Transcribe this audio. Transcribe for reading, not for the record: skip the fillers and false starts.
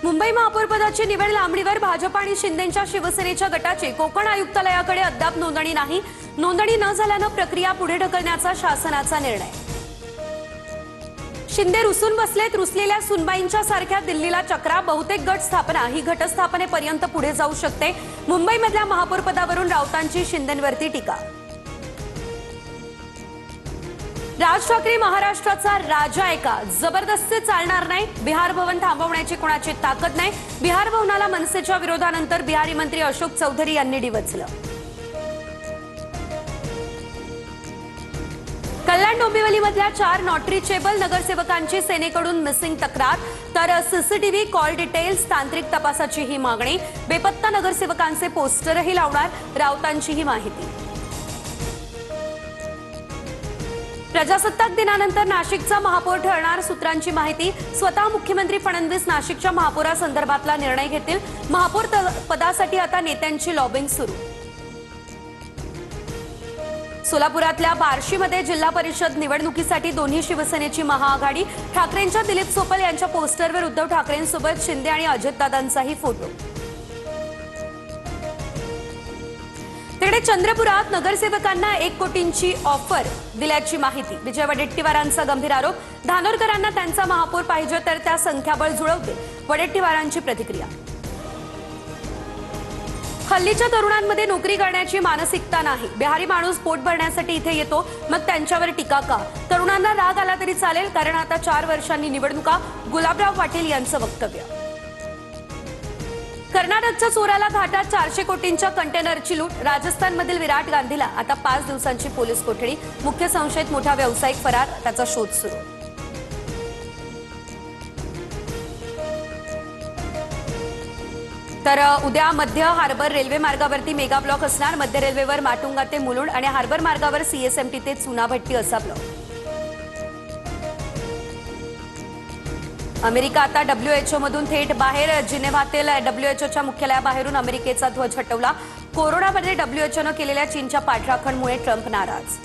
मुंबई महापौरपदाची निवड लांबणीवर भाजप आणि शिंदेच्या शिवसेनेच्या गटाची कोकण आयुक्तालयाकडे अद्याप नोंदणी नाही। नोंदणी न झाल्याने प्रक्रिया पुढे ढकलण्याचा शासनाचा निर्णय। शिंदे रुसून बसलेत। रुसलेल्या सुनबाईंच्या सारख्या दिल्लीला चक्रा। बहुतेक गट स्थापना ही घटस्थापनेपर्यंत पुढे जाऊ शकते। मुंबईमधल्या महापौरपदावरून राऊतांची शिंदेंवरती टीका। राज ठाकरे महाराष्ट्राचा राजा आहे का? जबरदस्ती चालणार नाही। बिहार भवन थांबवण्याची कोणाची ताकद नाही। बिहार भवनाला मनसेच्या विरोधानंतर बिहारी मंत्री अशोक चौधरी यांनी डिवचलं। कल्याण डोंबिवलीमधल्या 4 नॉट रिचेबल नगरसेवकांची सेनेकडून मिसिंग तक्रार, तर सीसीटीव्ही कॉल डिटेल्स तांत्रिक तपासाची ही मागणी। बेपत्ता नगरसेवकांचे पोस्टरही लावणार, राऊतांची ही माहिती। प्रजासत्ताक दिनानंतर नाशिकचा महापौर ठरणार, सूत्रांची माहिती। स्वतः मुख्यमंत्री फडणवीस नाशिकच्या महापौरासंदर्भातला निर्णय घेतील। महापौर पदासाठी आता नेत्यांची लॉबिंग सुरू। सोलापुरातल्या बार्शीमध्ये जिल्हा परिषद निवडणुकीसाठी दोन्ही शिवसेनेची महाआघाडी। ठाकरेंच्या दिलीप सोपल यांच्या पोस्टरवर उद्धव ठाकरेंसोबत शिंदे आणि अजितदादांचाही फोटो। तिकडे चंद्रपुरात नगरसेवकांना 1 कोटींची ऑफर दिल्याची माहिती। विजय वडेट्टीवारांचा गंभीर आरोप। धानोरकरांना त्यांचा महापौर पाहिजे तर त्या संख्याबळ जुळवतील, वडेट्टीवारांची प्रतिक्रिया। हल्लीच्या तरुणांमध्ये नोकरी करण्याची मानसिकता नाही। बिहारी माणूस पोट भरण्यासाठी इथे येतो, मग त्यांच्यावर टीका का? तरुणांना राग आला तरी चालेल, कारण आता 4 वर्षांनी निवडणुका। गुलाबराव पाटील यांचं वक्तव्य। कर्नाटकच्या चोराला घाटात 400 कोटींच्या कंटेनरची लूट। राजस्थानमधील विराट गांधीला आता 5 दिवसांची पोलीस कोठडी। मुख्य संशयित मोठा व्यावसायिक फरार, त्याचा शोध सुरू। तर उद्या मध्य हार्बर रेल्वे मार्गावरती मेगा ब्लॉक असणार। मध्य रेल्वेवर माटुंगा ते मुलुंड आणि हार्बर मार्गावर सीएसएमटी ते चुनाभट्टी असा ब्लॉक। अमेरिका आता WHO मधून थेट बाहेर। जिनेव्हातील WHOच्या मुख्यालयाबाहेरून अमेरिकेचा ध्वज हटवला। कोरोनामध्ये WHOनं केलेल्या चीनच्या पाठराखणमुळे ट्रम्प नाराज।